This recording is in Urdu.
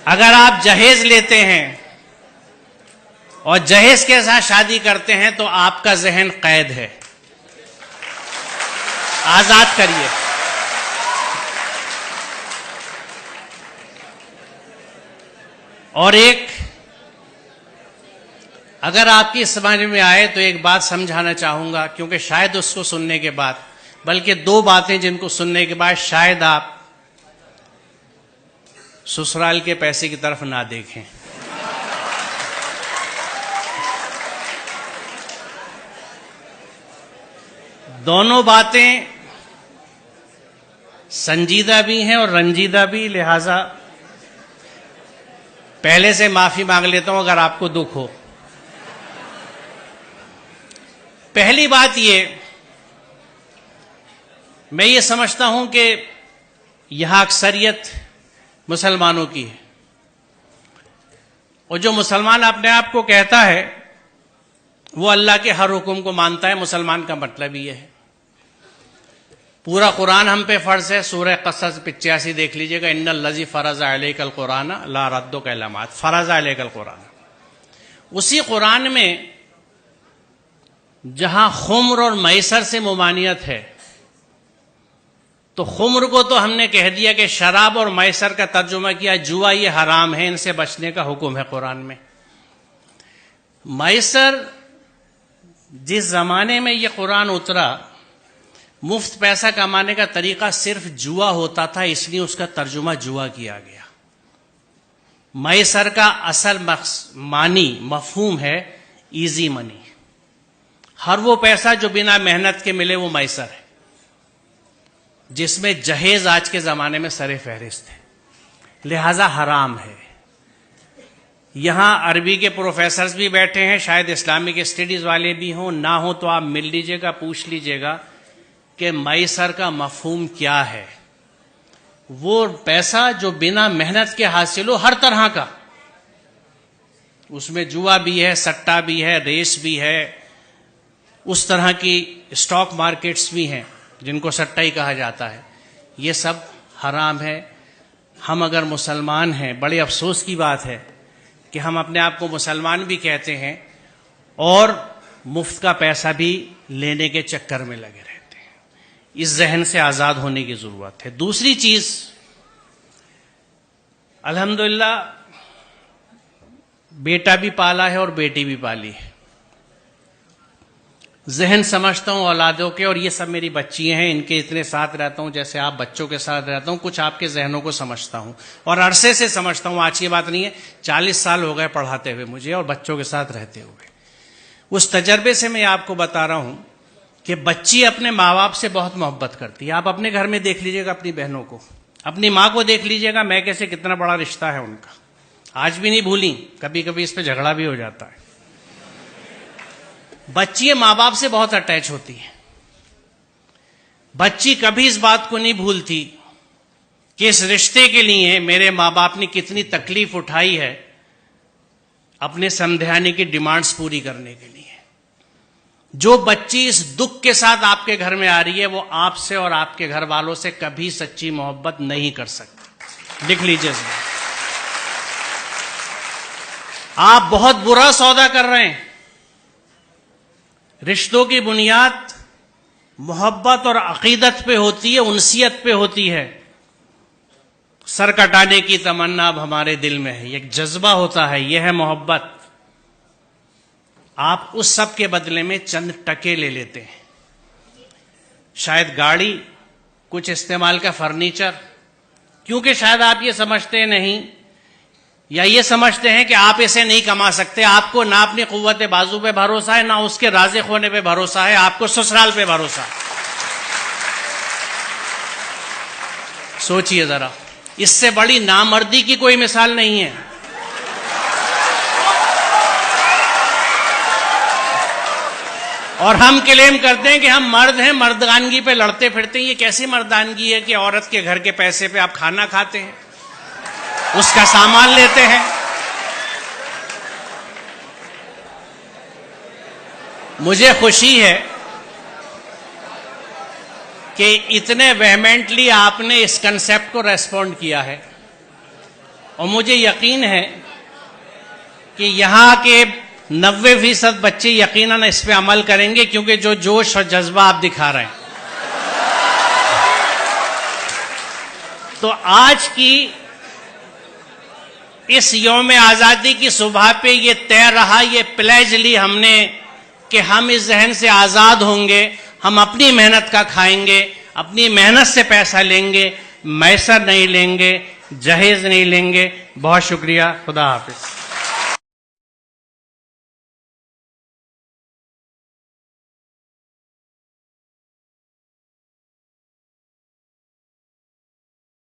اگر آپ جہیز لیتے ہیں اور جہیز کے ساتھ شادی کرتے ہیں تو آپ کا ذہن قید ہے. آزاد کریے. اور ایک اگر آپ کی سمجھ میں آئے تو ایک بات سمجھانا چاہوں گا، کیونکہ شاید اس کو سننے کے بعد، بلکہ دو باتیں جن کو سننے کے بعد شاید آپ سسرال کے پیسے کی طرف نہ دیکھیں. دونوں باتیں سنجیدہ بھی ہیں اور رنجیدہ بھی، لہذا پہلے سے معافی مانگ لیتا ہوں اگر آپ کو دکھ ہو. پہلی بات یہ، میں یہ سمجھتا ہوں کہ یہاں اکثریت مسلمانوں کی ہے، اور جو مسلمان اپنے آپ کو کہتا ہے وہ اللہ کے ہر حکم کو مانتا ہے. مسلمان کا مطلب یہ ہے. پورا قرآن ہم پہ فرض ہے. سورہ قصص 85 دیکھ لیجئے گا. ان الذی فرض علیک القرآن لا ردک الی معاد، فرض علیک القرآن. اسی قرآن میں جہاں خمر اور میسر سے ممانعت ہے، تو خمر کو تو ہم نے کہہ دیا کہ شراب، اور میسر کا ترجمہ کیا جوا، یہ حرام ہے، ان سے بچنے کا حکم ہے قرآن میں. میسر، جس زمانے میں یہ قرآن اترا، مفت پیسہ کمانے کا طریقہ صرف جوا ہوتا تھا، اس لیے اس کا ترجمہ جوا کیا گیا. میسر کا اصل معنی مفہوم ہے ایزی منی. ہر وہ پیسہ جو بنا محنت کے ملے وہ میسر ہے، جس میں جہیز آج کے زمانے میں سر فہرست ہے، لہذا حرام ہے. یہاں عربی کے پروفیسرز بھی بیٹھے ہیں، شاید اسلامک اسٹڈیز والے بھی ہوں، نہ ہوں تو آپ مل لیجئے گا، پوچھ لیجئے گا کہ میسر کا مفہوم کیا ہے. وہ پیسہ جو بنا محنت کے حاصل ہو، ہر طرح کا. اس میں جوا بھی ہے، سٹا بھی ہے، ریس بھی ہے، اس طرح کی اسٹاک مارکیٹس بھی ہیں جن کو سٹا ہی کہا جاتا ہے. یہ سب حرام ہے. ہم اگر مسلمان ہیں، بڑے افسوس کی بات ہے کہ ہم اپنے آپ کو مسلمان بھی کہتے ہیں اور مفت کا پیسہ بھی لینے کے چکر میں لگے رہتے ہیں. اس ذہن سے آزاد ہونے کی ضرورت ہے. دوسری چیز، الحمدللہ بیٹا بھی پالا ہے اور بیٹی بھی پالی ہے. ذہن سمجھتا ہوں اولادوں کے، اور یہ سب میری بچی ہیں، ان کے اتنے ساتھ رہتا ہوں جیسے آپ بچوں کے ساتھ رہتا ہوں. کچھ آپ کے ذہنوں کو سمجھتا ہوں اور عرصے سے سمجھتا ہوں. آج کی بات نہیں ہے، 40 سال ہو گئے پڑھاتے ہوئے مجھے اور بچوں کے ساتھ رہتے ہوئے. اس تجربے سے میں آپ کو بتا رہا ہوں کہ بچی اپنے ماں باپ سے بہت محبت کرتی ہے. آپ اپنے گھر میں دیکھ لیجئے گا، اپنی بہنوں کو، اپنی ماں کو دیکھ لیجئے گا، میں کیسے کتنا بڑا رشتہ ہے ان کا، آج بھی نہیں بھولی. کبھی کبھی اس پہ جھگڑا بھی ہو جاتا ہے. بچی ماں باپ سے بہت اٹیچ ہوتی ہے. بچی کبھی اس بات کو نہیں بھولتی کہ اس رشتے کے لیے میرے ماں باپ نے کتنی تکلیف اٹھائی ہے اپنے سمدھانے کی ڈیمانڈز پوری کرنے کے لیے. جو بچی اس دکھ کے ساتھ آپ کے گھر میں آ رہی ہے، وہ آپ سے اور آپ کے گھر والوں سے کبھی سچی محبت نہیں کر سکتی. لکھ لیجیے. آپ بہت برا سودا کر رہے ہیں. رشتوں کی بنیاد محبت اور عقیدت پہ ہوتی ہے، انسیت پہ ہوتی ہے. سر کٹانے کی تمنا اب ہمارے دل میں ہے، ایک جذبہ ہوتا ہے، یہ ہے محبت. آپ اس سب کے بدلے میں چند ٹکے لے لیتے ہیں. شاید گاڑی، کچھ استعمال کا فرنیچر، کیونکہ شاید آپ یہ سمجھتے نہیں یا یہ سمجھتے ہیں کہ آپ اسے نہیں کما سکتے. آپ کو نہ اپنی قوت بازو پہ بھروسہ ہے، نہ اس کے رازق ہونے پہ بھروسہ ہے، آپ کو سسرال پہ بھروسہ ہے. سوچئے ذرا، اس سے بڑی نامردی کی کوئی مثال نہیں ہے. اور ہم کلیم کرتے ہیں کہ ہم مرد ہیں، مردانگی پہ لڑتے پھرتے ہیں. یہ کیسی مردانگی ہے کہ عورت کے گھر کے پیسے پہ آپ کھانا کھاتے ہیں، اس کا سامان لیتے ہیں. مجھے خوشی ہے کہ اتنے ویہمنٹلی آپ نے اس کنسیپٹ کو ریسپونڈ کیا ہے اور مجھے یقین ہے کہ یہاں کے 90% بچے یقیناً اس پہ عمل کریں گے، کیونکہ جو جوش اور جذبہ آپ دکھا رہے ہیں. تو آج کی اس یوم آزادی کی صبح پہ یہ طے رہا، یہ پلیج لی ہم نے کہ ہم اس ذہن سے آزاد ہوں گے، ہم اپنی محنت کا کھائیں گے، اپنی محنت سے پیسہ لیں گے، میسر نہیں لیں گے، جہیز نہیں لیں گے. بہت شکریہ. خدا حافظ.